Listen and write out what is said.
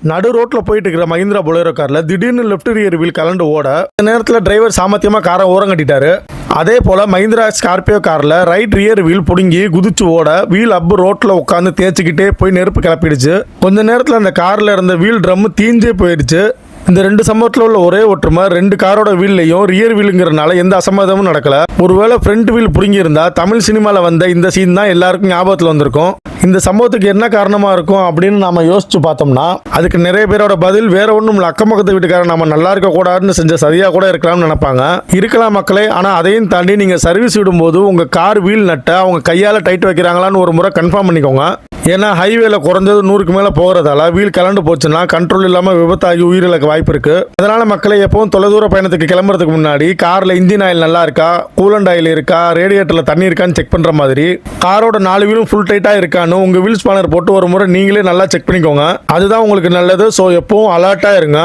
நடு ரோட்ல போயிட்டு இருக்கிற மஹிந்திரா பொலேரோ கார்ல திடீர்னு லெஃப்ட் ரியர் வீல் கலண்டு ஓட இந்த நேரத்தில் டிரைவர் சாமர்த்தியமா காரை ஓரம் கட்டிட்டாரு. அதே போல மஹிந்திரா ஸ்கார்பியோ கார்ல ரைட் ரியர் வீல் புடுங்கி குதிச்சு ஓட வீல் அப் ரோட்ல உட்காந்து தேய்ச்சிக்கிட்டே போய் நெருப்பு கிளப்பிடுச்சு. கொஞ்ச நேரத்தில் அந்த கார்ல இருந்த வீல் ட்ரம் தீஞ்சே போயிடுச்சு. இந்த ரெண்டு சம்பவத்தில் உள்ள ஒரே ஒற்றுமை, ரெண்டு காரோட வீல்லையும் ரியர் வீலுங்கிறனால எந்த அசம்பாதமும் நடக்கல. ஒருவேளை ஃப்ரண்ட் வீல் புடுங்கி இருந்தா தமிழ் சினிமால வந்த இந்த சீன் தான் எல்லாருக்கும் ஞாபகத்தில் வந்திருக்கும். இந்த சம்பவத்துக்கு என்ன காரணமா இருக்கும் அப்படின்னு நாம யோசிச்சு பார்த்தோம்னா அதுக்கு நிறைய பேரோட பதில் வேற ஒன்றும் இல்லை, அக்கம் பக்கத்து வீட்டுக்காரன் நம்ம நல்லா இருக்க கூடாதுன்னு செஞ்ச சரியா கூட இருக்கலாம்னு நினைப்பாங்க. இருக்கலாம் மக்களே, ஆனா அதையும் தாண்டி நீங்க சர்வீஸ் விடும்போது உங்க கார் வீல் நட்டை அவங்க கையால டைட் வைக்கிறாங்களான்னு ஒரு முறை கன்ஃபார்ம் பண்ணிக்கோங்க. ஏன்னா ஹைவேல குறைஞ்சது 100க்கு மேல போகிறதால வீல் கலண்டு போச்சுன்னா கண்ட்ரோல் இல்லாம விபத்தாகி உயிரிழக்க வாய்ப்பு இருக்கு. அதனால மக்களை எப்பவும் தொலைதூர பயணத்துக்கு கிளம்புறதுக்கு முன்னாடி கார்ல இன்ஜின் ஆயில் நல்லா இருக்கா, கூலண்ட் ஆயில் இருக்கா, ரேடியேட்டர்ல தண்ணி இருக்கான்னு செக் பண்ற மாதிரி காரோட 4 வீலும் ஃபுல் டைட்டா இருக்கான்னு உங்க வீல் ஸ்பானர் போட்டு ஒரு முறை நீங்களே நல்லா செக் பண்ணிக்கோங்க. அதுதான் உங்களுக்கு நல்லது. ஸோ எப்பவும் அலர்ட்டா இருங்க.